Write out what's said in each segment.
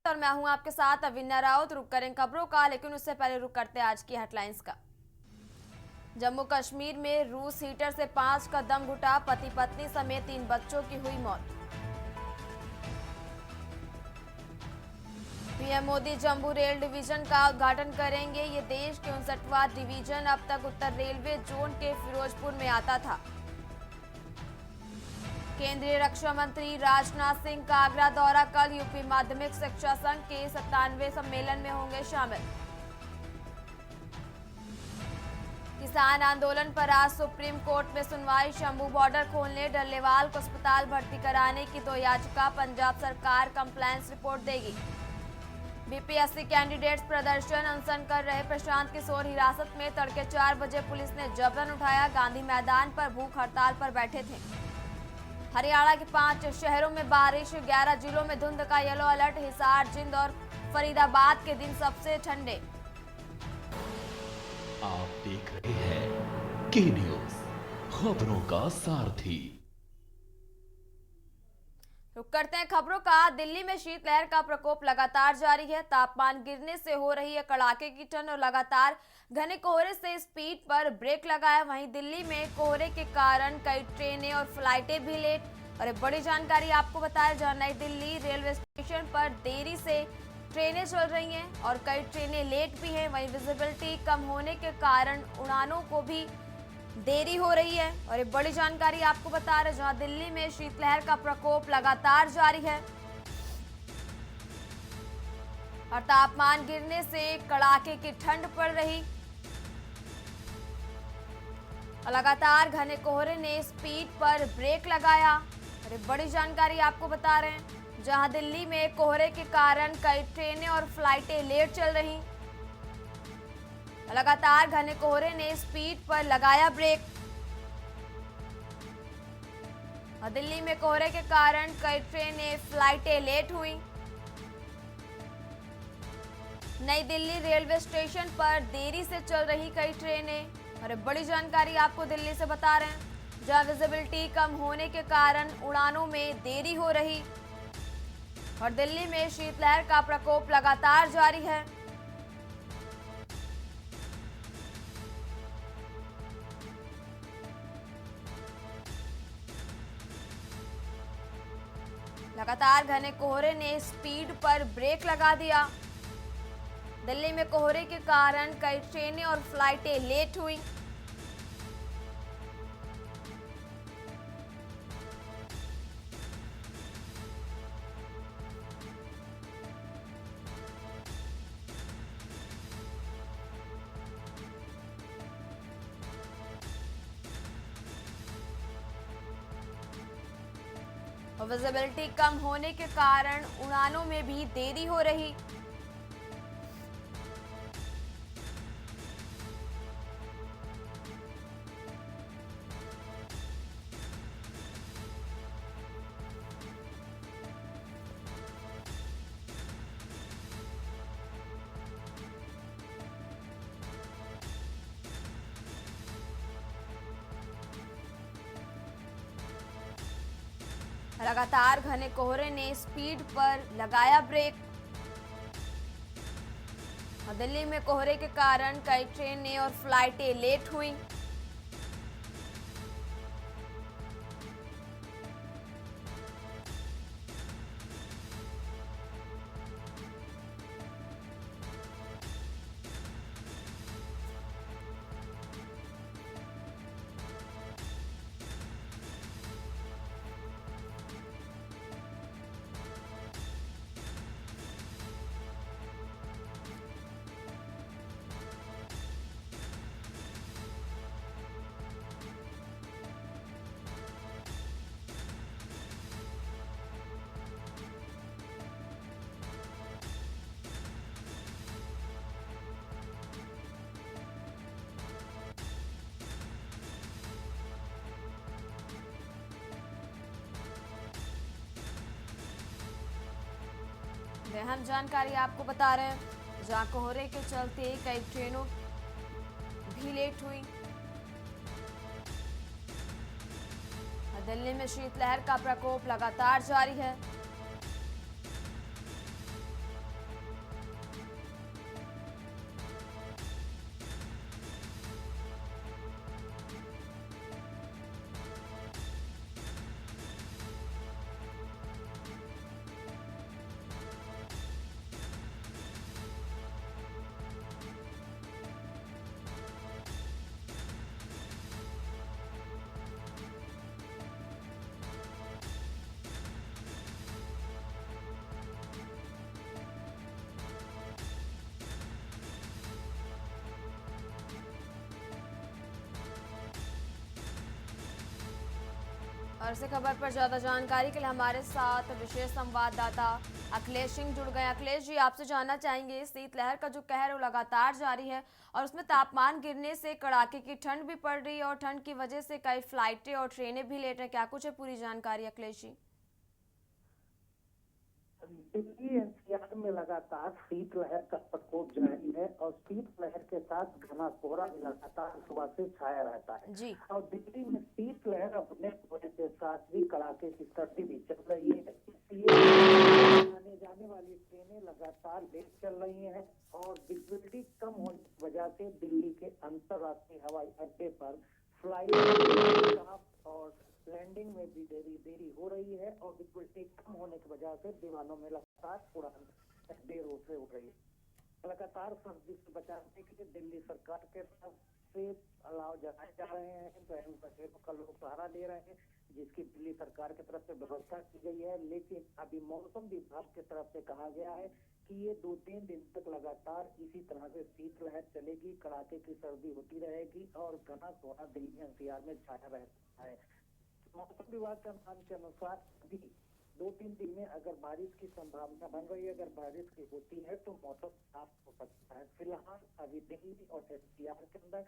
और मैं हूं आपके साथ अविन्या राउत। रुक करें खबरों का, लेकिन उससे पहले रुक करते हैं आज की हेडलाइंस का। जम्मू कश्मीर में रूस हीटर से 5 का दम घुटा, पति पत्नी समेत 3 बच्चों की हुई मौत। PM Modi Jammu rail division का उद्घाटन करेंगे। ये देश के 59वां डिवीजन अब तक उत्तर रेलवे जोन के फिरोजपुर में आता था। केंद्रीय रक्षा मंत्री राजनाथ सिंह का आगरा दौरा, कल यूपी माध्यमिक शिक्षा संघ के 97वें सम्मेलन में होंगे शामिल। किसान आंदोलन पर आज सुप्रीम कोर्ट में सुनवाई, शंभू बॉर्डर खोलने, डल्लेवाल को अस्पताल भर्ती कराने की 2 याचिका, पंजाब सरकार कंप्लायंस रिपोर्ट देगी। बीपीएससी कैंडिडेट्स प्रदर्शन अनशन कर रहे प्रशांत किशोर हिरासत में, तड़के 4 बजे पुलिस ने जबरन उठाया, गांधी मैदान पर भूख हड़ताल पर बैठे थे। हरियाणा के 5 शहरों में बारिश, 11 जिलों में धुंध का येलो अलर्ट, हिसार, जिंद और फरीदाबाद के दिन सबसे ठंडे। आप देख रहे हैं के न्यूज, खबरों का सारथी। रुक करते हैं खबरों का। दिल्ली में शीतलहर का प्रकोप लगातार जारी है। तापमान गिरने से हो रही है कड़ाके की ठंड और लगातार घने कोहरे से स्पीड पर ब्रेक लगाया। वहीं दिल्ली में कोहरे के कारण कई ट्रेनें और फ्लाइटें भी लेट। और एक बड़ी जानकारी आपको बताएं, जहां नई दिल्ली रेलवे स्टेशन पर देरी से ट्रेनें चल रही हैं और कई ट्रेनें लेट भी हैं। वहीं विजिबिलिटी कम होने के कारण उड़ानों को भी देरी हो रही है। और एक बड़ी जानकारी आपको बता रहे, जहां दिल्ली में शीतलहर का प्रकोप लगातार जारी है और तापमान गिरने से कड़ाके की ठंड पड़ रही और लगातार घने कोहरे ने स्पीड पर ब्रेक लगाया। और एक बड़ी जानकारी आपको बता रहे हैं, जहां दिल्ली में कोहरे के कारण कई ट्रेनें और फ्लाइटें लेट चल रही। लगातार घने कोहरे ने स्पीड पर लगाया ब्रेक और दिल्ली में कोहरे के कारण कई ट्रेनें फ्लाइटें लेट हुई। नई दिल्ली रेलवे स्टेशन पर देरी से चल रही कई ट्रेनें। और बड़ी जानकारी आपको दिल्ली से बता रहे हैं, जहां विजिबिलिटी कम होने के कारण उड़ानों में देरी हो रही और दिल्ली में शीतलहर का प्रकोप लगातार जारी है। लगातार घने कोहरे ने स्पीड पर ब्रेक लगा दिया। दिल्ली में कोहरे के कारण कई ट्रेनें और फ्लाइटें लेट हुई। और विजिबिलिटी कम होने के कारण उड़ानों में भी देरी हो रही। लगातार घने कोहरे ने स्पीड पर लगाया ब्रेक और दिल्ली में कोहरे के कारण कई ट्रेनें और फ्लाइटें लेट हुई। अहम जानकारी आपको बता रहे हैं, जहां कोहरे के चलते कई ट्रेनों भी लेट हुई। दिल्ली में शीतलहर का प्रकोप लगातार जारी है। और इसी खबर पर ज्यादा जानकारी के लिए हमारे साथ विशेष संवाददाता अखिलेश सिंह जुड़ गए। अखिलेश जी, आपसे जानना चाहेंगे, शीतलहर का जो कहर है वो लगातार जारी है और उसमें तापमान गिरने से कड़ाके की ठंड भी पड़ रही है और ठंड की वजह से कई फ्लाइटें और ट्रेनें भी लेट हैं। क्या कुछ है पूरी जानकारी अखिलेश जी? दिल्ली एनसीआर में लगातार शीतलहर का प्रकोप जारी है और शीतलहर के साथ घना कोहरा भी लगातार सुबह से छाया रहता है जी। और दिल्ली में शीतलहर अपने होने के साथ भी कड़ाके की सर्दी भी चल रही है। इसलिए आने जाने वाली ट्रेनें लगातार लेट चल रही हैं और विजिबिलिटी कम होने की वजह से दिल्ली के अंतर्राष्ट्रीय हवाई अड्डे पर फ्लाइट और लैंडिंग में भी देरी हो रही है और विजिबिलिटी कम होने की वजह से विमानों में लगातार उड़ान देर से हो रही है। लगातार सर्दी से बचाने के लिए दिल्ली सरकार के तरफ से अलाव जताए जा रहे हैं, बसेरों का लोग सहारा ले रहे हैं, जिसकी दिल्ली सरकार की तरफ से व्यवस्था की गई है। लेकिन अभी मौसम विभाग की तरफ से कहा गया है कि ये 2-3 दिन तक लगातार इसी तरह से शीतलहर चलेगी, कड़ाके की सर्दी होती रहेगी और घना कोहरा दिल्ली एनसीआर में छाया रहता है। मौसम विभाग के अनुमान के अनुसार अभी 2-3 दिन में अगर बारिश की संभावना बन रही है, अगर बारिश की होती है तो मौसम साफ हो सकता है। फिलहाल अभी दिल्ली और एनसीआर के अंदर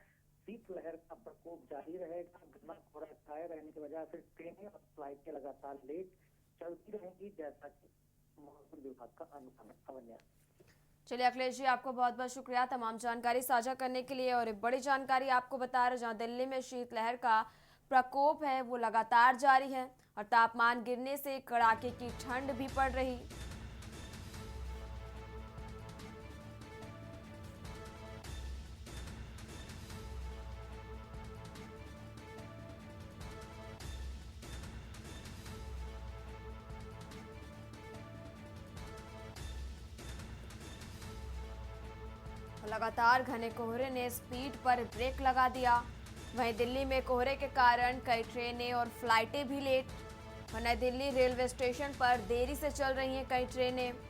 शीतलहर का प्रकोप जारी रहेगा। घना कोहरा छाए रहने की वजह से ट्रेनें और फ्लाइटें लगातार लेट चलती रहेंगी, जैसा कि मौसम विभाग का अनुमान है। चलिए अखिलेश जी, आपको बहुत बहुत शुक्रिया तमाम जानकारी साझा करने के लिए। और एक बड़ी जानकारी आपको बता रहे, जहां दिल्ली में शीतलहर का प्रकोप है वो लगातार जारी है और तापमान गिरने से कड़ाके की ठंड भी पड़ रही। लगातार घने कोहरे ने स्पीड पर ब्रेक लगा दिया। वहीं दिल्ली में कोहरे के कारण कई ट्रेनें और फ्लाइटें भी लेट और नई दिल्ली रेलवे स्टेशन पर देरी से चल रही हैं कई ट्रेनें।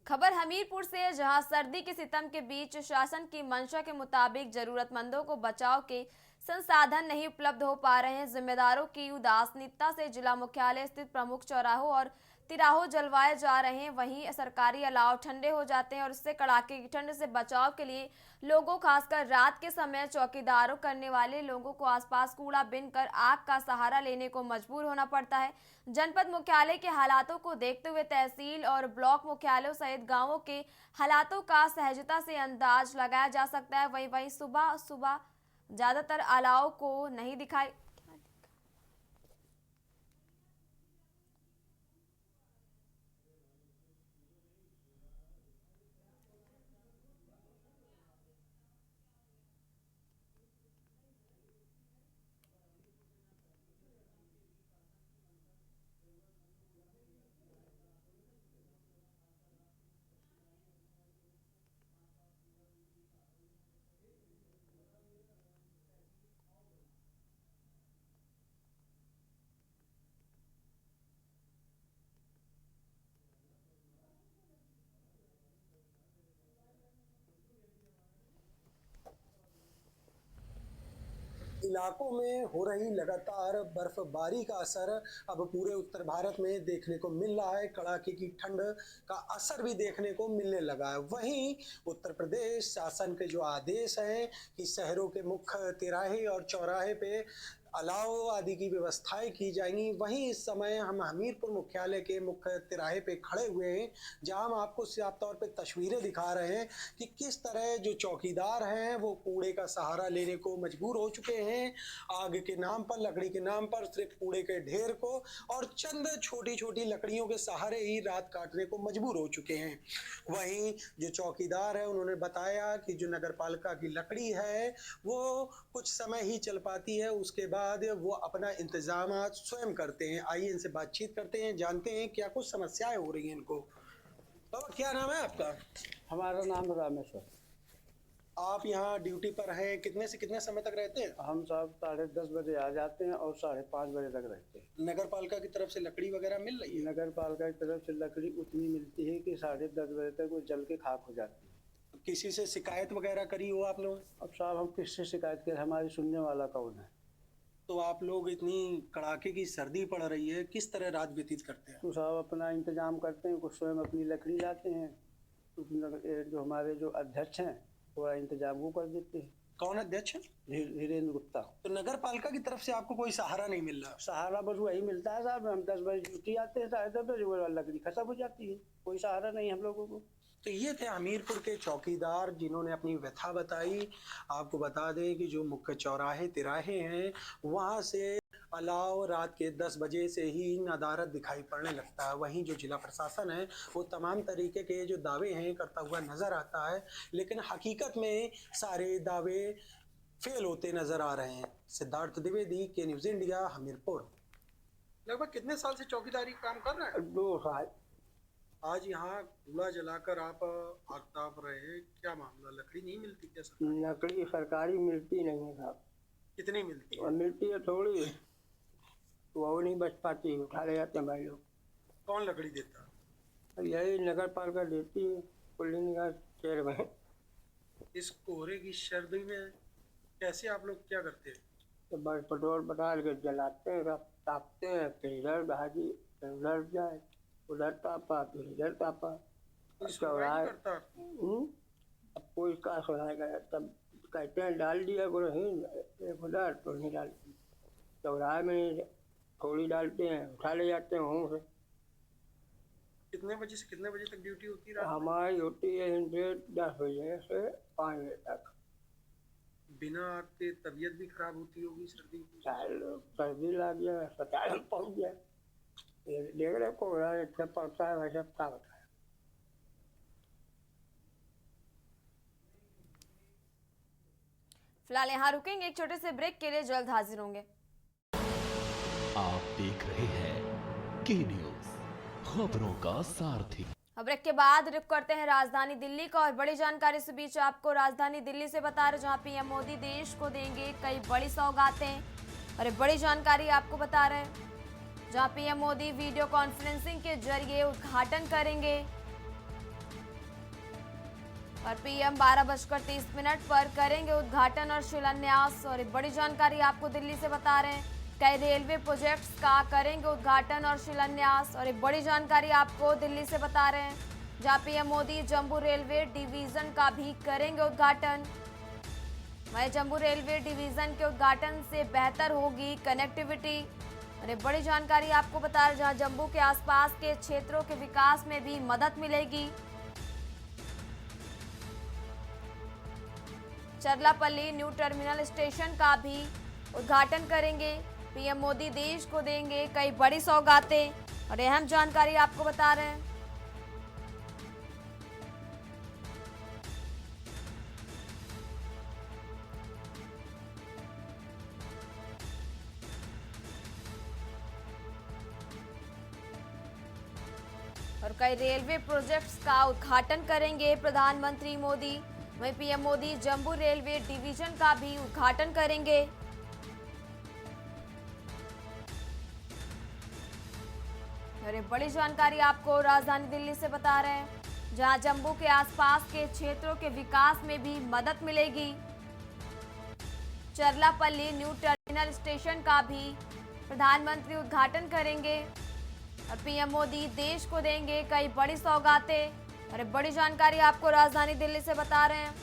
खबर हमीरपुर से है, जहां सर्दी के सितम के बीच शासन की मंशा के मुताबिक जरूरतमंदों को बचाव के संसाधन नहीं उपलब्ध हो पा रहे हैं। जिम्मेदारों की उदासीनता से जिला मुख्यालय स्थित प्रमुख चौराहों और तिराहों जलवाए जा रहे हैं। वहीं सरकारी अलाव ठंडे हो जाते हैं और इससे कड़ाके की ठंड से बचाव के लिए लोगों, खासकर रात के समय चौकीदारों करने वाले लोगों को आसपास कूड़ा बीनकर आग का सहारा लेने को मजबूर होना पड़ता है। जनपद मुख्यालय के हालातों को देखते हुए तहसील और ब्लॉक मुख्यालयों सहित गांवों के हालातों का सहजता से अंदाज लगाया जा सकता है। वहीं सुबह सुबह ज्यादातर अलाव को नहीं दिखाई। इलाकों में हो रही लगातार बर्फबारी का असर अब पूरे उत्तर भारत में देखने को मिल रहा है। कड़ाके की ठंड का असर भी देखने को मिलने लगा है। वहीं उत्तर प्रदेश शासन के जो आदेश हैं कि शहरों के मुख्य तिराहे और चौराहे पे अलाव आदि की व्यवस्थाएं की जाएंगी, वहीं इस समय हम हमीरपुर मुख्यालय के मुख्य तिराहे पे खड़े हुए हैं, जहां हम आपको साफ तौर पे तस्वीरें दिखा रहे हैं कि किस तरह जो चौकीदार हैं वो कूड़े का सहारा लेने को मजबूर हो चुके हैं। आग के नाम पर, लकड़ी के नाम पर सिर्फ कूड़े के ढेर को और चंद छोटी छोटी लकड़ियों के सहारे ही रात काटने को मजबूर हो चुके हैं। वहीं जो चौकीदार है उन्होंने बताया कि जो नगर पालिका की लकड़ी है वो कुछ समय ही चल पाती है, उसके बाद वो अपना इंतजाम स्वयं करते हैं। आइए इनसे बातचीत करते हैं, जानते हैं क्या कुछ समस्याएं हो रही हैं इनको। तो क्या नाम है आपका? हमारा नाम रामेश्वर। आप यहाँ ड्यूटी पर हैं, कितने से कितने समय तक रहते हैं? हम साहब 10:30 बजे आ जाते हैं और 5:30 बजे तक रहते हैं। नगर पालिका की तरफ से लकड़ी वगैरह मिल रही है? नगर पालिका की तरफ से लकड़ी उतनी मिलती है कि 10:30 बजे तक वो जल के खाक हो जाती है। किसी से शिकायत वगैरह करी हो आप लोग? अब साहब हम किससे शिकायत करें, हमारी सुनने वाला कौन है। तो आप लोग इतनी कड़ाके की सर्दी पड़ रही है, किस तरह रात व्यतीत करते हैं? तो साहब अपना इंतजाम करते हैं, कुछ स्वयं अपनी लकड़ी लाते हैं, कुछ जो हमारे जो अध्यक्ष हैं थोड़ा इंतजाम वो कर देते हैं। कौन अध्यक्ष है? धीरेन्द्र गुप्ता। तो नगर पालिका की तरफ से आपको कोई सहारा नहीं मिल रहा? सहारा बस वही मिलता है साहब, हम 10 बजे ड्यूटी आते हैं, 10:30 बजे वो लकड़ी खत्म हो जाती है, कोई सहारा नहीं हम लोगों को। तो ये थे हमीरपुर के चौकीदार जिन्होंने अपनी व्यथा बताई। आपको बता दें कि जो मुख्य चौराहे तिराहे हैं वहाँ से अलाव रात के 10 बजे से ही नदारद दिखाई पड़ने लगता है। वहीं जो जिला प्रशासन है वो तमाम तरीके के जो दावे हैं करता हुआ नजर आता है, लेकिन हकीकत में सारे दावे फेल होते नजर आ रहे हैं। सिद्धार्थ द्विवेदी के न्यूज़ इंडिया, हमीरपुर। लगभग कितने साल से चौकीदारी काम कर रहे हैं? 2 साल। आज यहाँ कूड़ा जलाकर आप आग ताप रहे हैं, क्या मामला? लकड़ी नहीं मिलती क्या सरकार? लकड़ी सरकारी मिलती नहीं है साहब। कितनी मिलती है? और मिलती है थोड़ी, तो वो नहीं बच पाती, उठा ले जाते हैं भाई लोग। कौन लकड़ी देता? अब यही नगर पालिका देती है, पुलिस का चेयरमैन। इस कोहरे की सर्दी में कैसे आप लोग क्या करते हैं? तो बस पेट्रोल पटाल के जलाते हैं, सब तापते हैं, फिर इधर भाजी, फिर उधर जाए, उधर तापा, फिर इधर तापा। कोई सुनवाई नहीं करता? अब कोई का सुनाएगा, तब कहते हैं डाल दिया गुरहीन एक उधर, तो नहीं डालते। चौराहे में थोड़ी डालते हैं, उठा ले जाते हैं वहाँ से। कितने बजे से कितने बजे तक ड्यूटी होती है रात में? हमारी होती है 10 बजे से 5 बजे तक। बिना आग के तबीयत भी खराब होती होगी सर्दी की? सर्दी लग जाए, अस्पताल में पहुँच जाए, ये देख रहे कोहरा अच्छा पड़ता है, वैसे क्या होता है। फिलहाल यहाँ रुकेंगे एक छोटे से ब्रेक के लिए, जल्द हाजिर होंगे। आप देख रहे हैं के न्यूज़, खबरों का सारथी। अब ब्रेक के बाद रुक करते हैं राजधानी दिल्ली का, और बड़ी जानकारी इस बीच आपको राजधानी दिल्ली से बता रहे, जहां पीएम मोदी देश को देंगे कई बड़ी सौगातें। और एक बड़ी जानकारी आपको बता रहे हैं, जहां पीएम मोदी वीडियो कॉन्फ्रेंसिंग के जरिए उद्घाटन करेंगे। और पीएम 12:30 पर करेंगे उद्घाटन और शिलान्यास। और एक बड़ी जानकारी आपको दिल्ली से बता रहे हैं, कई रेलवे प्रोजेक्ट्स का करेंगे उद्घाटन और शिलान्यास। और एक बड़ी जानकारी आपको दिल्ली से बता रहे हैं, जहां PM Modi Jammu railway division का भी करेंगे उद्घाटन। वहीं जम्मू रेलवे डिवीजन के उद्घाटन से बेहतर होगी कनेक्टिविटी। और एक बड़ी जानकारी आपको बता रहे हैं, जहां जम्मू के आसपास के क्षेत्रों के विकास में भी मदद मिलेगी। चरलापल्ली न्यू टर्मिनल स्टेशन का भी उद्घाटन करेंगे। पीएम मोदी देश को देंगे कई बड़ी सौगातें। और अहम जानकारी आपको बता रहे हैं, और कई रेलवे प्रोजेक्ट्स का उद्घाटन करेंगे प्रधानमंत्री मोदी। वहीं PM Modi Jammu railway division का भी उद्घाटन करेंगे। और एक बड़ी जानकारी आपको राजधानी दिल्ली से बता रहे हैं, जहां जम्मू के आसपास के क्षेत्रों के विकास में भी मदद मिलेगी। चरलापल्ली न्यू टर्मिनल स्टेशन का भी प्रधानमंत्री उद्घाटन करेंगे। और पीएम मोदी देश को देंगे कई बड़ी सौगातें। और एक बड़ी जानकारी आपको राजधानी दिल्ली से बता रहे हैं,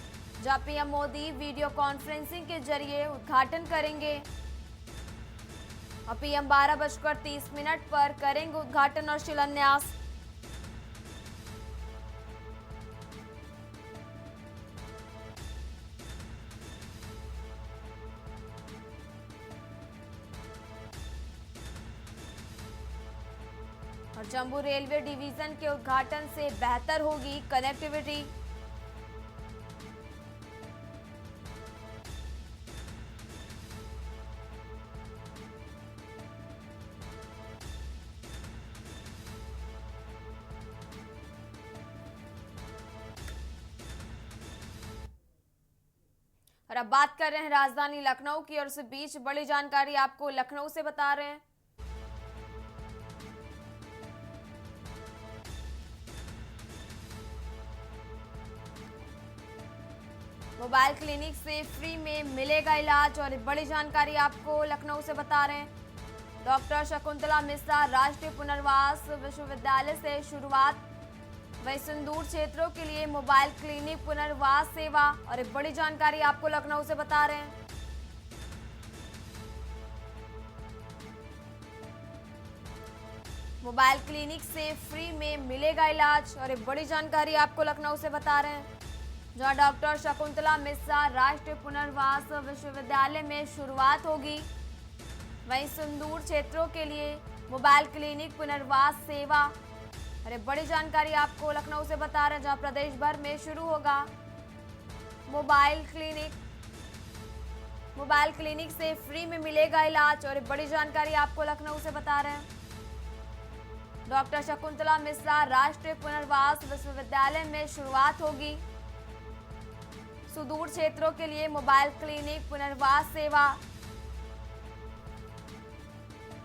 जहां पीएम मोदी वीडियो कॉन्फ्रेंसिंग के जरिए उद्घाटन करेंगे। और पीएम 12:30 पर करेंगे उद्घाटन और शिलान्यास। और जम्मू रेलवे डिवीजन के उद्घाटन से बेहतर होगी कनेक्टिविटी। और अब बात कर रहे हैं राजधानी लखनऊ की, और इस बीच बड़ी जानकारी आपको लखनऊ से बता रहे हैं। मोबाइल क्लिनिक से फ्री में मिलेगा इलाज, और बड़ी जानकारी आपको लखनऊ से बता रहे हैं। डॉक्टर शकुंतला मिश्रा राष्ट्रीय पुनर्वास विश्वविद्यालय से शुरुआत, वही सुदूर क्षेत्रों के लिए मोबाइल क्लिनिक पुनर्वास सेवा, और एक बड़ी जानकारी आपको लखनऊ से बता रहे हैं। मोबाइल क्लिनिक से फ्री में मिलेगा इलाज, और एक बड़ी जानकारी आपको लखनऊ से बता रहे हैं। जहां डॉक्टर शकुंतला मिश्रा राष्ट्रीय पुनर्वास विश्वविद्यालय में शुरुआत होगी, वहीं सुदूर क्षेत्रों के लिए मोबाइल क्लिनिक पुनर्वास सेवा, अरे बड़ी जानकारी आपको लखनऊ से बता रहे हैं। जहां प्रदेश भर में शुरू होगा मोबाइल क्लिनिक से फ्री में मिलेगा इलाज, और बड़ी जानकारी आपको लखनऊ से बता रहे हैं। डॉक्टर शकुंतला मिश्रा राष्ट्रीय पुनर्वास विश्वविद्यालय में शुरुआत होगी, सुदूर क्षेत्रों के लिए मोबाइल क्लिनिक पुनर्वास सेवा,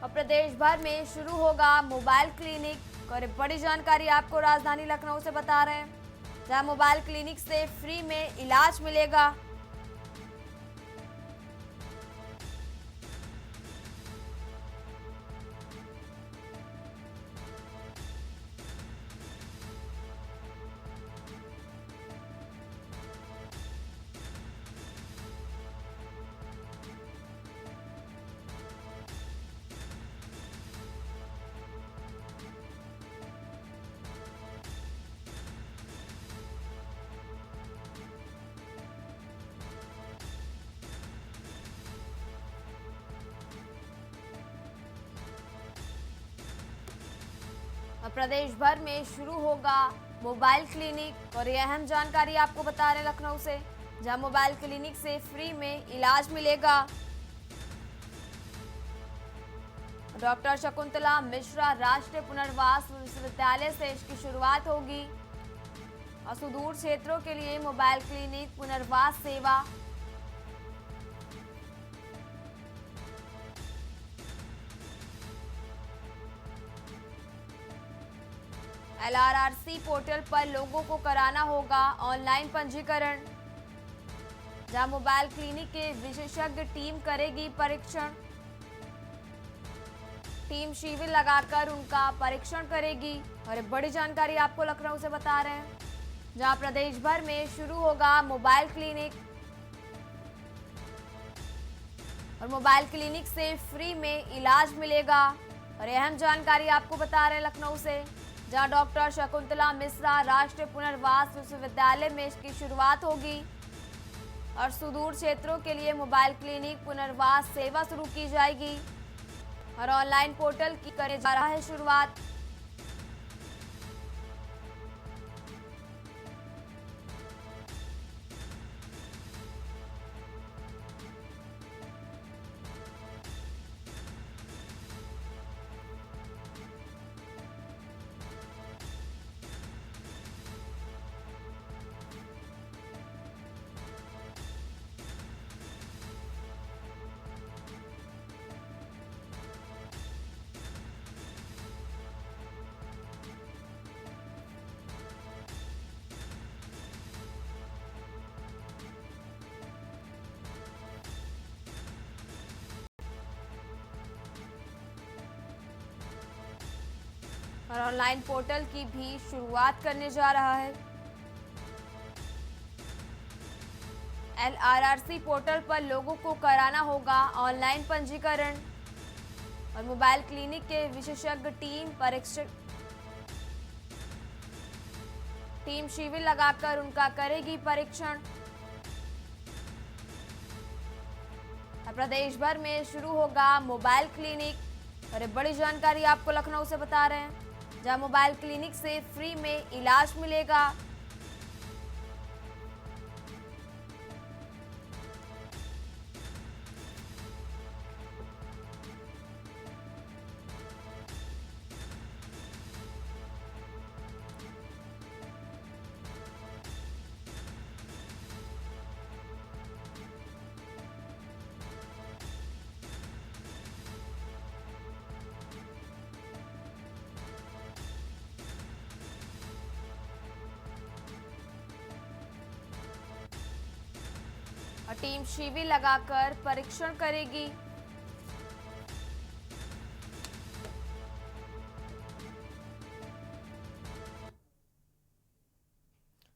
और प्रदेश भर में शुरू होगा मोबाइल क्लिनिक, और बड़ी जानकारी आपको राजधानी लखनऊ से बता रहे हैं। जहां मोबाइल क्लिनिक से फ्री में इलाज मिलेगा, और प्रदेश भर में शुरू होगा मोबाइल क्लिनिक, और यह अहम जानकारी आपको बता रहे हैं लखनऊ से। जहां मोबाइल क्लिनिक से फ्री में इलाज मिलेगा। डॉक्टर शकुंतला मिश्रा राष्ट्रीय पुनर्वास विश्वविद्यालय से इसकी शुरुआत होगी, और सुदूर क्षेत्रों के लिए मोबाइल क्लिनिक पुनर्वास सेवा, LRRC पोर्टल पर लोगों को कराना होगा ऑनलाइन पंजीकरण। जहां मोबाइल क्लिनिक के विशेषज्ञ टीम करेगी परीक्षण, टीम शिविर लगाकर उनका परीक्षण करेगी, और बड़ी जानकारी आपको लखनऊ से बता रहे हैं। जहां प्रदेश भर में शुरू होगा मोबाइल क्लिनिक, और मोबाइल क्लिनिक से फ्री में इलाज मिलेगा, और अहम जानकारी आपको बता रहे हैं लखनऊ से। जहां डॉक्टर शकुंतला मिश्रा राष्ट्रीय पुनर्वास विश्वविद्यालय में इसकी शुरुआत होगी, और सुदूर क्षेत्रों के लिए मोबाइल क्लिनिक पुनर्वास सेवा शुरू की जाएगी, और ऑनलाइन पोर्टल की करे जा रहा है शुरुआत। और ऑनलाइन पोर्टल की भी शुरुआत करने जा रहा है। LRRC पोर्टल पर लोगों को कराना होगा ऑनलाइन पंजीकरण, और मोबाइल क्लिनिक के विशेषज्ञ टीम शिविर लगाकर उनका करेगी परीक्षण। प्रदेश भर में शुरू होगा मोबाइल क्लिनिक, और बड़ी जानकारी आपको लखनऊ से बता रहे हैं। जहां मोबाइल क्लिनिक से फ्री में इलाज मिलेगा, टीम शिविर लगाकर परीक्षण करेगी।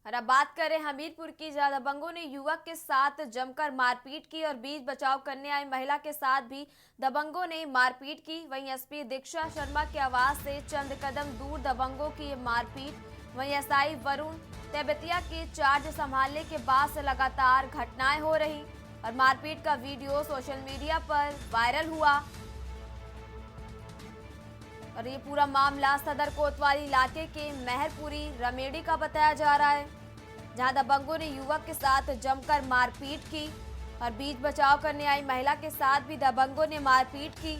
और अब बात करें हमीरपुर की, जहां दबंगों ने युवक के साथ जमकर मारपीट की और बीच बचाव करने आई महिला के साथ भी दबंगों ने मारपीट की। वहीं एसपी दीक्षा शर्मा के आवास से चंद कदम दूर दबंगों की ये मारपीट। वहीं एसआई वरुण तेबतिया के चार्ज संभालने के बाद से लगातार घटनाएं हो रही और मारपीट का वीडियो सोशल मीडिया पर वायरल हुआ। और ये पूरा मामला सदर कोतवाली इलाके के मेहरपुरी रमेड़ी का बताया जा रहा है, जहां दबंगों ने युवक के साथ जमकर मारपीट की और बीच बचाव करने आई महिला के साथ भी दबंगों ने मारपीट की।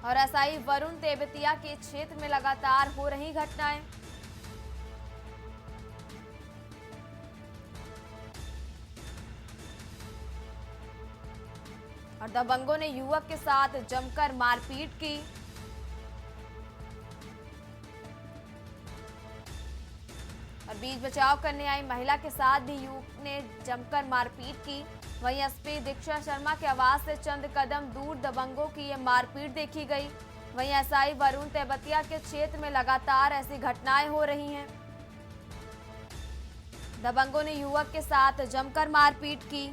और एसआई वरुण तेबतिया के क्षेत्र में लगातार हो रही घटनाएं। और दबंगों ने युवक के साथ जमकर मारपीट की। और बीच बचाव करने आई महिला के साथ भी युवक ने जमकर मारपीट की। वहीं एसपी दीक्षा शर्मा के आवास से चंद कदम दूर दबंगों की ये मारपीट देखी गई। वहीं एसआई वरुण तेबतिया के क्षेत्र में लगातार ऐसी घटनाएं हो रही हैं। दबंगों ने युवक के साथ जमकर मारपीट की।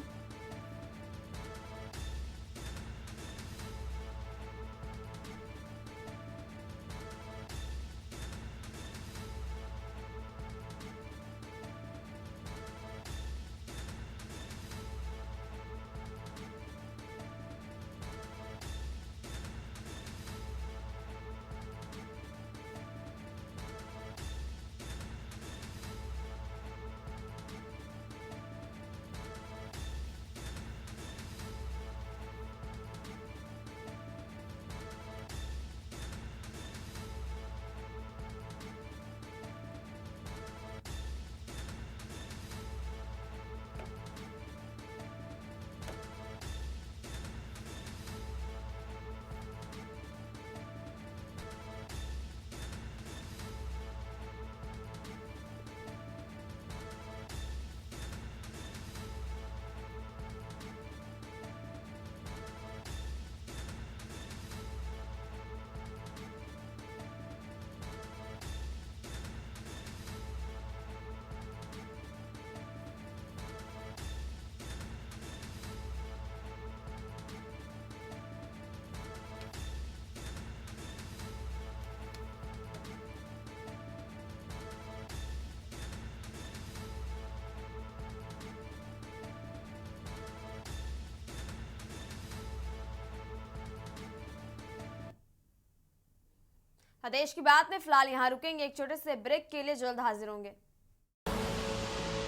देश की बात में फिलहाल यहाँ रुकेंगे, एक छोटे से ब्रेक के लिए जल्द हाजिर होंगे।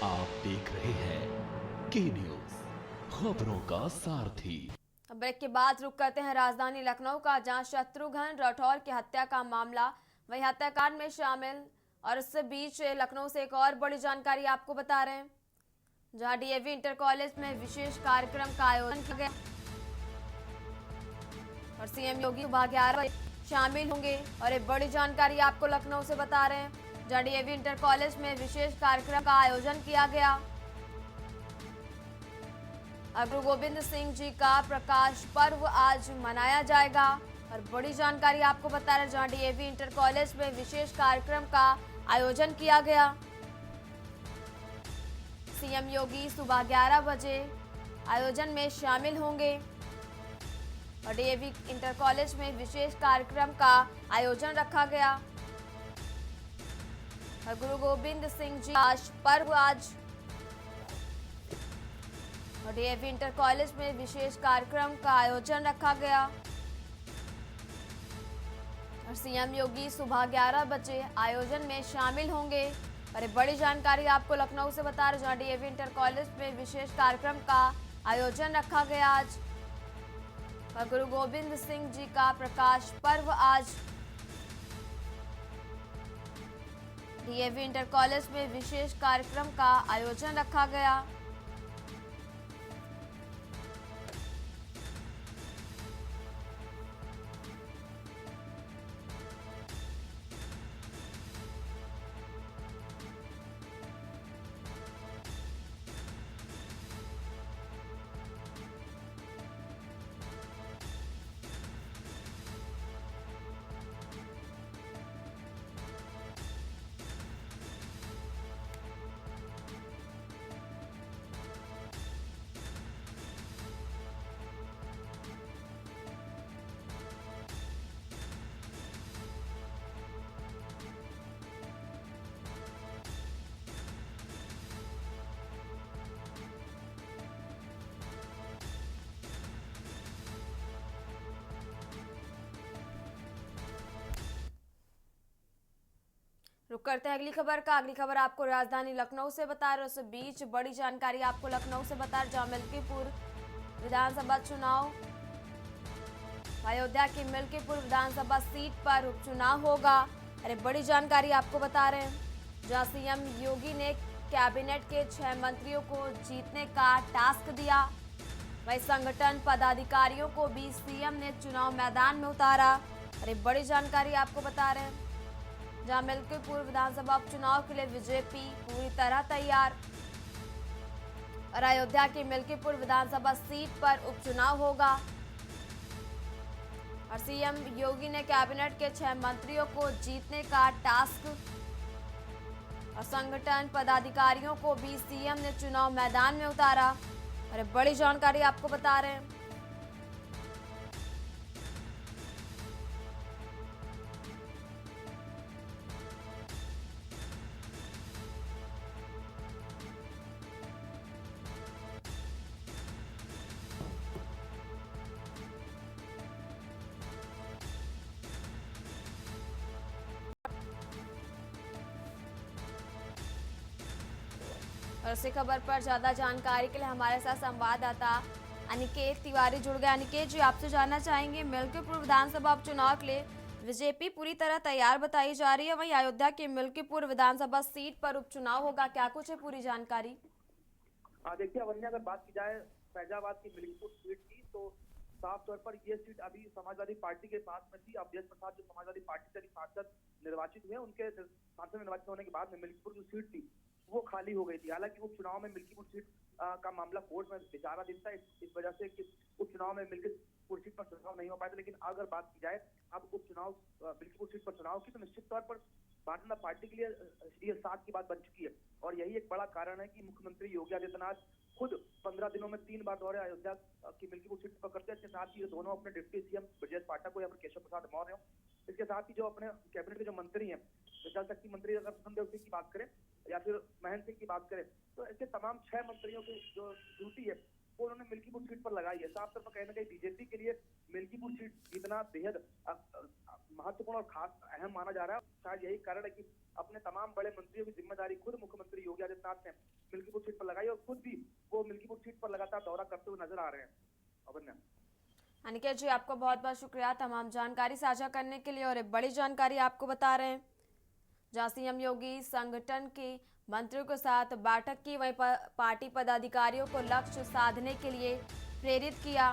आप देख रहे हैं के न्यूज, खबरों का सारथी। ब्रेक के बाद रुक करते हैं राजधानी लखनऊ का, जहां शत्रुघ्न राठौर की हत्या का मामला, वहीं हत्याकांड में शामिल। और इससे बीच लखनऊ से एक और बड़ी जानकारी आपको बता रहे हैं, जहां डीएवी इंटर कॉलेज में विशेष कार्यक्रम का आयोजन किया गया और सीएम योगी सुबह 11 बजे शामिल होंगे। और एक बड़ी जानकारी आपको लखनऊ से बता रहे हैं, जहां डीएवी इंटर कॉलेज में विशेष कार्यक्रम का आयोजन किया गया। गुरु गोविंद सिंह जी का प्रकाश पर्व आज मनाया जाएगा। और बड़ी जानकारी आपको बता रहे हैं, जहां डीएवी इंटर कॉलेज में विशेष कार्यक्रम का आयोजन किया गया। सीएम योगी सुबह 11 बजे आयोजन में शामिल होंगे और डीएवी इंटर कॉलेज में विशेष कार्यक्रम का आयोजन रखा गया। और गुरु गोविंद सिंह जी का पर्व आज, और डीएवी इंटर कॉलेज में विशेष कार्यक्रम का आयोजन रखा गया। और सीएम योगी सुबह 11 बजे आयोजन में शामिल होंगे। और एक बड़ी जानकारी आपको लखनऊ से बता रहे, जहां डीएवी इंटर कॉलेज में विशेष कार्यक्रम का आयोजन रखा गया आज। और गुरु गोविंद सिंह जी का प्रकाश पर्व आज डीएवी इंटर कॉलेज में विशेष कार्यक्रम का आयोजन रखा गया। रुक करते हैं अगली खबर का। अगली खबर आपको राजधानी लखनऊ से बता रहे, उस बीच बड़ी जानकारी आपको लखनऊ से बता रहे, जहां मिल्कीपुर विधानसभा चुनाव, अयोध्या की मिल्कीपुर विधानसभा सीट पर उपचुनाव होगा। अरे बड़ी जानकारी आपको बता रहे हैं, जहां सीएम योगी ने कैबिनेट के 6 मंत्रियों को जीतने का टास्क दिया। वही संगठन पदाधिकारियों को भी सीएम ने चुनाव मैदान में उतारा। अरे बड़ी जानकारी आपको बता रहे हैं, जहां मिल्कीपुर विधानसभा उपचुनाव के लिए बीजेपी पूरी तरह तैयार। और अयोध्या की मिल्कीपुर विधानसभा सीट पर उपचुनाव होगा। और सीएम योगी ने कैबिनेट के 6 मंत्रियों को जीतने का टास्क और संगठन पदाधिकारियों को भी सीएम ने चुनाव मैदान में उतारा। अरे बड़ी जानकारी आपको बता रहे हैं। और इसी खबर पर ज्यादा जानकारी के लिए हमारे साथ संवाददाता अनिकेत तिवारी जुड़ गए। अनिकेत जी, आपसे जानना चाहेंगे, मिल्कीपुर विधानसभा उपचुनाव के लिए बीजेपी पूरी तरह तैयार बताई जा रही है, वहीं अयोध्या की मिल्कीपुर विधानसभा सीट पर उपचुनाव होगा, क्या कुछ है पूरी जानकारी? देखिए अवन्या, अगर बात की जाए फैजाबाद की मिल्कीपुर सीट की, तो साफ तौर पर ये सीट अभी समाजवादी पार्टी के पास में थी। अवधेश प्रसाद जो समाजवादी पार्टी से सांसद निर्वाचित हुए, उनके सांसद निर्वाचित होने के बाद में मिल्कीपुर जो सीट थी वो खाली हो गई थी। हालांकि उपचुनाव में मिल्कीपुर सीट का मामला कोर्ट में विचाराधीन था, इस वजह से कि उपचुनाव में मिल्कीपुर सीट पर चुनाव नहीं हो पाया था। लेकिन अगर बात की जाए अब उपचुनाव मिल्कीपुर सीट पर चुनाव की, तो निश्चित तौर पर भारतीय जनता पार्टी के लिए ये साथ की बात बन चुकी है। और यही एक बड़ा कारण है कि मुख्यमंत्री योगी आदित्यनाथ खुद 15 दिनों में 3 बार दौरे अयोध्या की मिल्कीपुर सीट पर करते हैं। इसके साथ ही ये दोनों अपने डिप्टी सीएम ब्रजेश पाठक को या फिर केशव प्रसाद मौर्य, इसके साथ ही जो अपने कैबिनेट के जो मंत्री हैं, जल शक्ति मंत्री अगर सुखदेव सिंह की बात करें या फिर महेंद्र सिंह की बात करें, तो ऐसे तमाम 6 मंत्रियों की जो ड्यूटी है वो उन्होंने मिल्कीपुर सीट पर लगाई है। साफ तौर पर कहीं ना कहीं बीजेपी के लिए मिल्कीपुर सीट जीतना बेहद महत्वपूर्ण और खास अहम माना जा रहा है। शायद यही कारण है कि अपने तमाम बड़े मंत्रियों की जिम्मेदारी खुद मुख्यमंत्री योगी आदित्यनाथ ने मिल्कीपुर सीट पर लगाई और खुद भी वो मिल्कीपुर सीट पर लगातार दौरा करते हुए नजर आ रहे हैं। अवन्या। अनिकेत जी, आपको बहुत बहुत शुक्रिया तमाम जानकारी साझा करने के लिए। और एक बड़ी जानकारी आपको बता रहे हैं, जहां सीएम योगी संगठन के मंत्रियों के साथ बैठक की, वहीं पार्टी पदाधिकारियों को लक्ष्य साधने के लिए प्रेरित किया।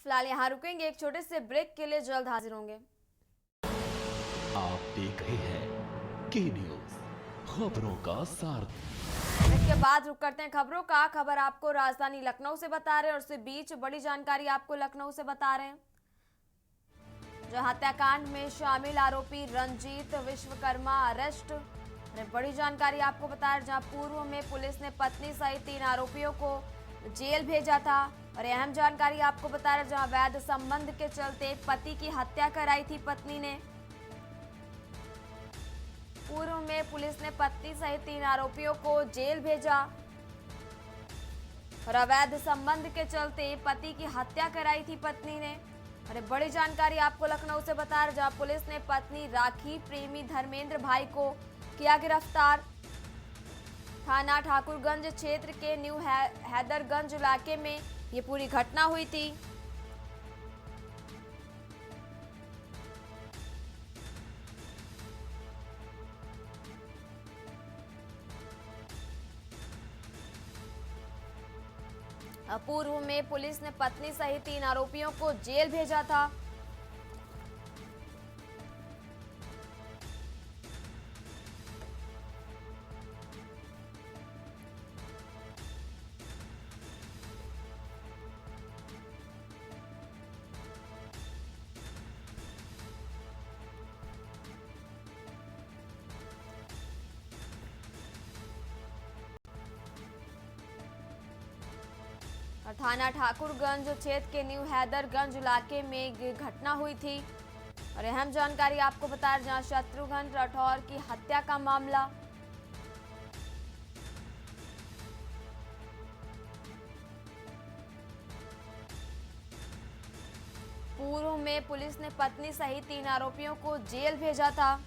फिलहाल यहाँ रुकेंगे एक छोटे से ब्रेक के लिए, जल्द हाजिर होंगे। आप देख रहे हैं के न्यूज, खबरों का सार। इसके बाद रुक करते हैं खबरों का। खबर आपको राजधानी लखनऊ से बता रहे हैं, और उसके बीच बड़ी जानकारी आपको लखनऊ से बता रहे हैं, जो हत्याकांड में शामिल आरोपी रंजीत विश्वकर्मा अरेस्ट। बड़ी जानकारी आपको बता रहे, जहां पूर्व में पुलिस ने पत्नी सहित 3 आरोपियों को जेल भेजा था। और अहम जानकारी आपको बता रहे, जहां वैध संबंध के चलते पति की हत्या कराई थी पत्नी ने। पूर्व में पुलिस ने पत्नी सहित 3 आरोपियों को जेल भेजा और अवैध संबंध के चलते पति की हत्या कराई थी पत्नी ने। अरे बड़ी जानकारी आपको लखनऊ से बता रहे, जहां पुलिस ने पत्नी राखी प्रेमी धर्मेंद्र भाई को किया गिरफ्तार। थाना ठाकुरगंज क्षेत्र के न्यू हैदरगंज इलाके में ये पूरी घटना हुई थी। पूर्व में पुलिस ने पत्नी सहित 3 आरोपियों को जेल भेजा था। थाना ठाकुरगंज क्षेत्र के न्यू हैदरगंज इलाके में ये घटना हुई थी। और अहम जानकारी आपको बता रहे, जहां शत्रुघ्न राठौर की हत्या का मामला। में पुलिस ने पत्नी सहित 3 आरोपियों को जेल भेजा था।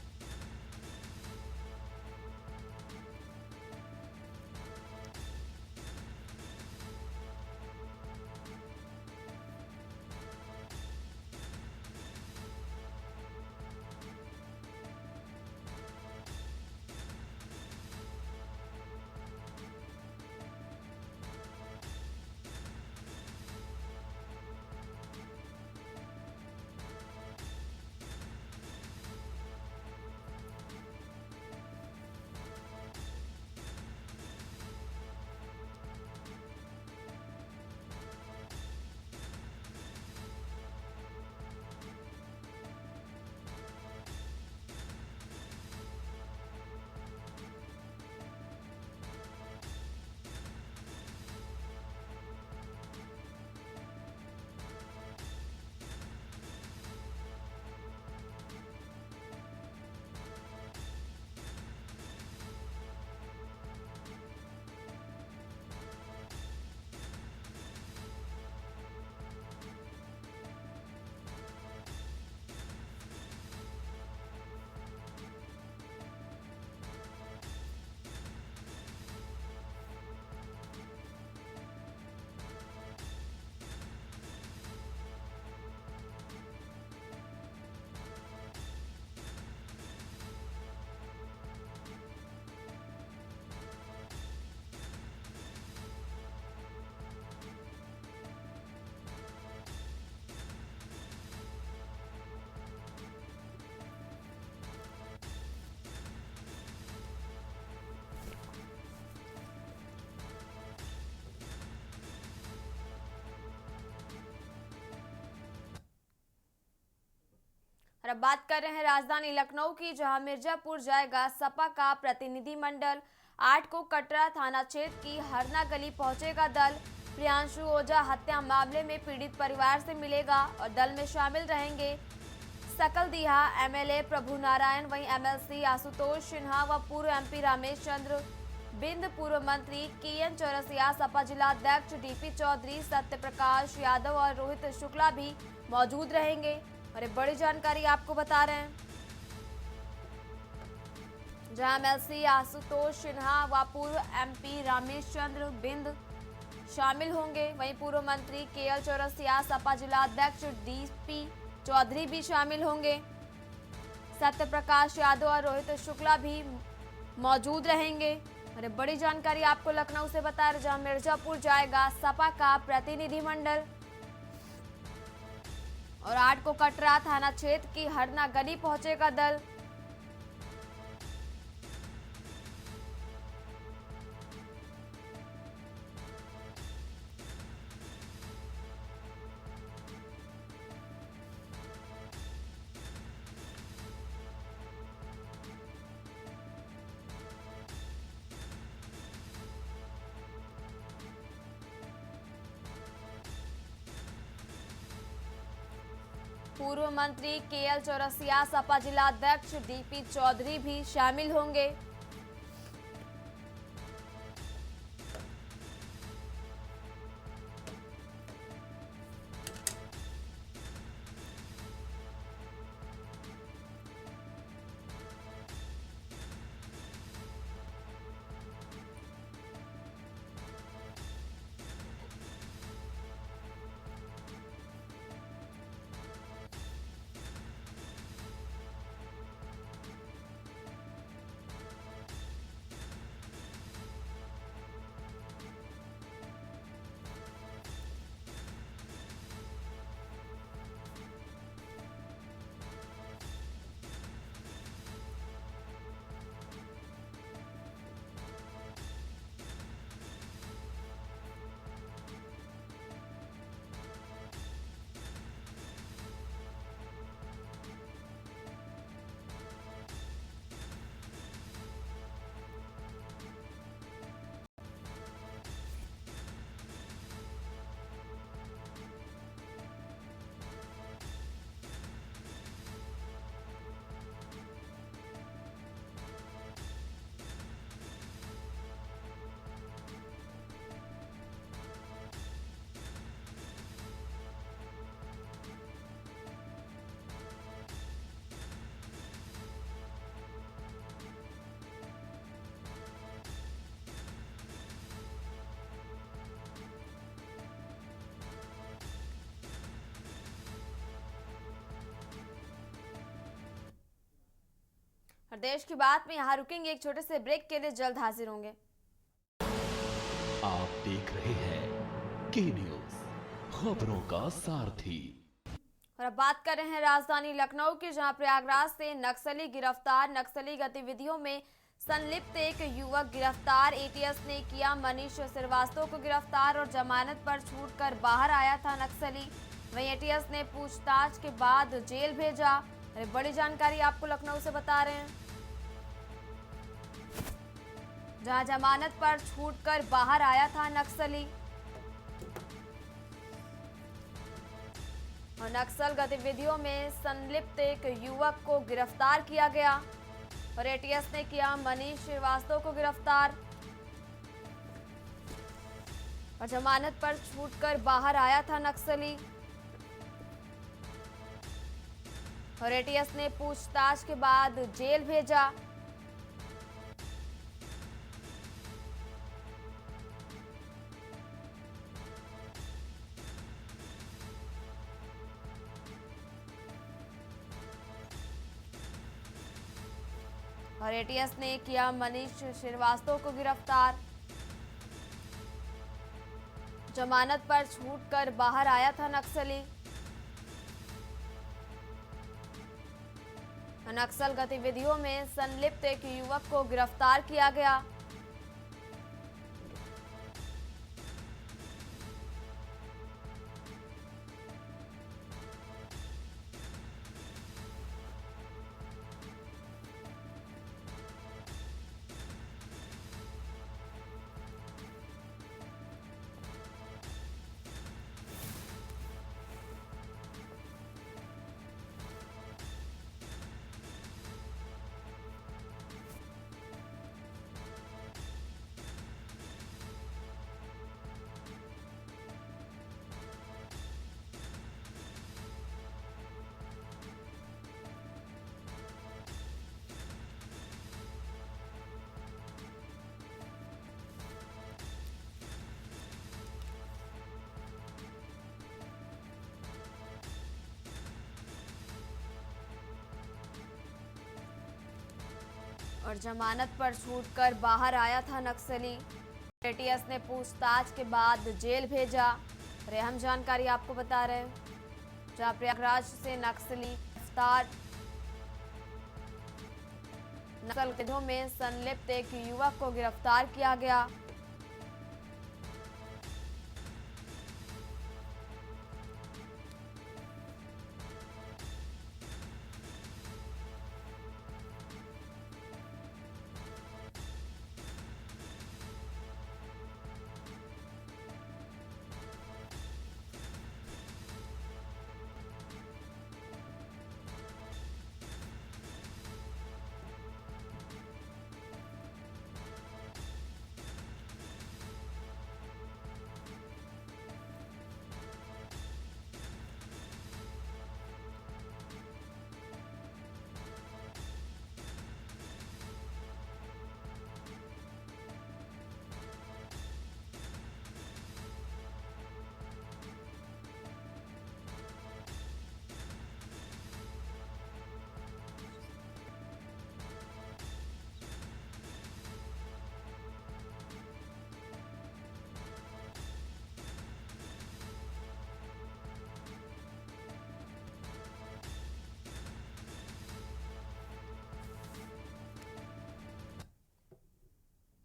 और अब बात कर रहे हैं राजधानी लखनऊ की, जहां मिर्जापुर जाएगा सपा का प्रतिनिधिमंडल। 8 को कटरा थाना क्षेत्र की हरना गली पहुंचेगा दल। प्रियांशु ओझा हत्या मामले में पीड़ित परिवार से मिलेगा और दल में शामिल रहेंगे सकलदीहा एमएलए प्रभु नारायण, वहीं एमएलसी आशुतोष सिन्हा व पूर्व एमपी रामेश चंद्र बिंद, पूर्व मंत्री केएन चौरसिया, सपा जिला अध्यक्ष डीपी चौधरी, सत्य प्रकाश यादव और रोहित शुक्ला भी मौजूद रहेंगे। और एक बड़ी जानकारी आपको बता रहे हैं, जहां एमएलसी आशुतोष सिन्हा व पूर्व एमपी रामेश चंद्र बिंद शामिल होंगे, वहीं पूर्व मंत्री केएल चौरसिया, सपा जिला अध्यक्ष डीपी चौधरी भी शामिल होंगे। सत्य प्रकाश यादव और रोहित शुक्ला भी मौजूद रहेंगे। और बड़ी जानकारी आपको लखनऊ से बता रहे, जहां मिर्जापुर जाएगा सपा का प्रतिनिधिमंडल और 8 को कटरा थाना क्षेत्र की हरना गली पहुंचेगा दल। पूर्व मंत्री केएल चौरसिया, सपा जिला अध्यक्ष डीपी चौधरी भी शामिल होंगे। देश की बात में यहाँ रुकेंगे एक छोटे से ब्रेक के लिए, जल्द हाजिर होंगे। आप देख रहे हैं के न्यूज, खबरों का सारथी। और अब बात कर रहे हैं राजधानी लखनऊ की, जहां प्रयागराज से नक्सली गिरफ्तार। नक्सली गतिविधियों में संलिप्त एक युवक गिरफ्तार। एटीएस ने किया मनीष श्रीवास्तव को गिरफ्तार और जमानत पर छूटकर बाहर आया था नक्सली। वहीं एटीएस ने पूछताछ के बाद जेल भेजा। अरे बड़ी जानकारी आपको लखनऊ से बता रहे हैं, जहां जमानत पर छूटकर बाहर आया था नक्सली और नक्सल गतिविधियों में संलिप्त एक युवक को गिरफ्तार किया गया और एटीएस ने किया मनीष श्रीवास्तव को गिरफ्तार और जमानत पर छूटकर बाहर आया था नक्सली और एटीएस ने पूछताछ के बाद जेल भेजा। और एटीएस ने किया मनीष श्रीवास्तव को गिरफ्तार, जमानत पर छूटकर बाहर आया था नक्सली। नक्सल गतिविधियों में संलिप्त एक युवक को गिरफ्तार किया गया। और जमानत पर छूटकर बाहर आया था नक्सली। एटीएस ने पूछताछ के बाद जेल भेजा। और अहम जानकारी आपको बता रहे हैं, जहां प्रयागराज से नक्सली गिरफ्तार। नक्सल गतिविधियों में संलिप्त एक युवक को गिरफ्तार किया गया।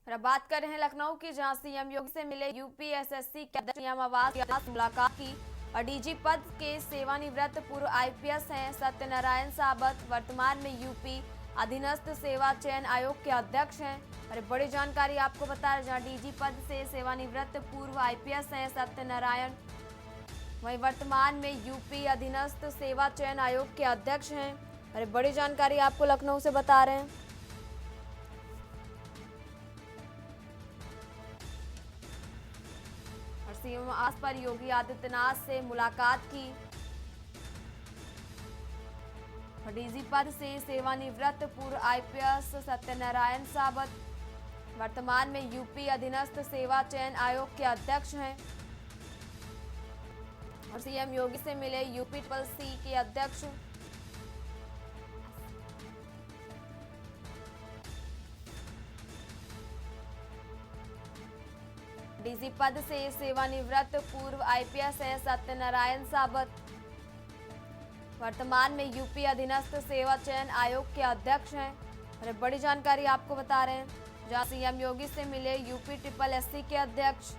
और अब बात कर रहे हैं लखनऊ की, जहां सीएम योगी से मिले यूपीएसएससी के अध्यक्ष नियामावास के साथ मुलाकात की। और डीजी पद के सेवानिवृत्त पूर्व आईपीएस हैं सत्यनारायण साबत, वर्तमान में यूपी अधीनस्थ सेवा चयन आयोग के अध्यक्ष हैं। और बड़ी जानकारी आपको बता रहे, जहां डीजी पद से सेवानिवृत्त पूर्व आईपीएस हैं सत्यनारायण, वहीं वर्तमान में यूपी अधीनस्थ सेवा चयन आयोग के अध्यक्ष हैं। और बड़ी जानकारी आपको लखनऊ से बता रहे हैं। सीएम आवास पर योगी आदित्यनाथ से मुलाकात की। डीजी पद से सेवानिवृत्त पूर्व आईपीएस सत्यनारायण साबत, वर्तमान में यूपी अधीनस्थ सेवा चयन आयोग के अध्यक्ष हैं। और सीएम योगी से मिले यूपी ट्रिपल सी के अध्यक्ष डीसी पद से सेवानिवृत्त पूर्व आईपीएस है सत्यनारायण साबत। वर्तमान में यूपी अधीनस्थ सेवा चयन आयोग के अध्यक्ष हैं। और बड़ी जानकारी आपको बता रहे हैं, जहां सीएम योगी से मिले यूपी SSSC के अध्यक्ष।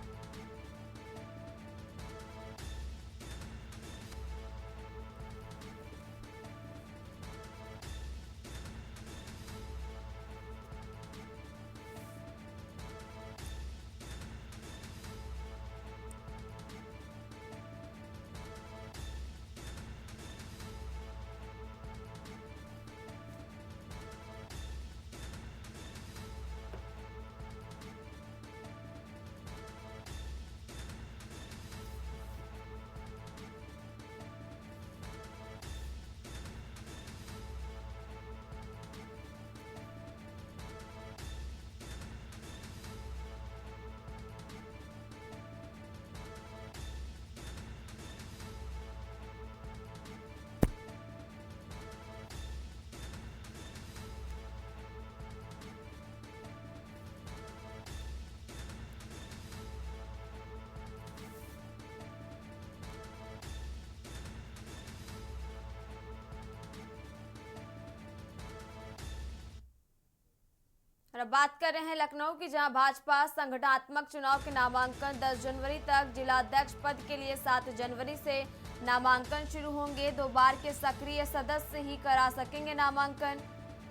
और अब बात कर रहे हैं लखनऊ की, जहां भाजपा संगठनात्मक चुनाव के नामांकन 10 जनवरी तक, जिला अध्यक्ष पद के लिए 7 जनवरी से नामांकन शुरू होंगे। 2 बार के सक्रिय सदस्य ही करा सकेंगे नामांकन।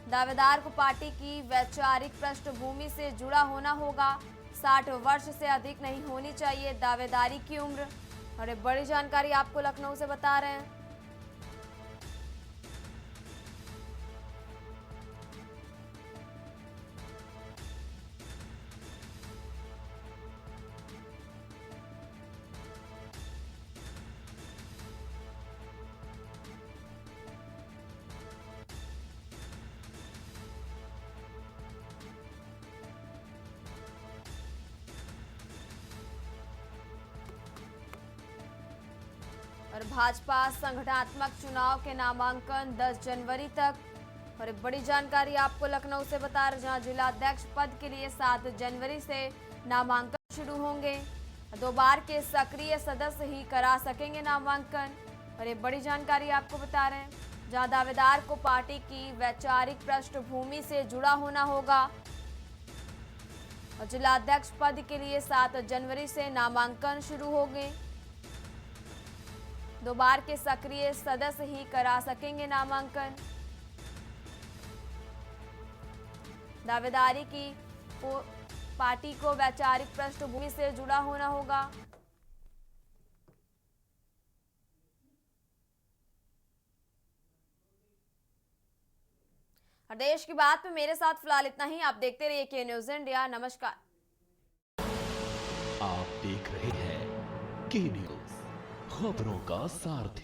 दावेदार को पार्टी की वैचारिक पृष्ठभूमि से जुड़ा होना होगा। 60 वर्ष से अधिक नहीं होनी चाहिए दावेदारी की उम्र। और एक बड़ी जानकारी आपको लखनऊ से बता रहे हैं। और भाजपा संगठनात्मक चुनाव के नामांकन 10 जनवरी तक। और एक बड़ी जानकारी आपको लखनऊ से बता रहे, जहां जिला अध्यक्ष पद के लिए 7 जनवरी से नामांकन शुरू होंगे। 2 बार के सक्रिय सदस्य ही करा सकेंगे नामांकन। और एक बड़ी जानकारी आपको बता रहे हैं, जहां दावेदार को पार्टी की वैचारिक पृष्ठभूमि से जुड़ा होना होगा। और जिला अध्यक्ष पद के लिए 7 जनवरी से नामांकन शुरू होंगे। 2 बार के सक्रिय सदस्य ही करा सकेंगे नामांकन। दावेदारी की पार्टी को वैचारिक पृष्ठभूमि से जुड़ा होना होगा। और देश की बात में मेरे साथ फिलहाल इतना ही। आप देखते रहिए के न्यूज इंडिया। नमस्कार। आप देख रहे हैं के न्यूज, खबरों का सारथी।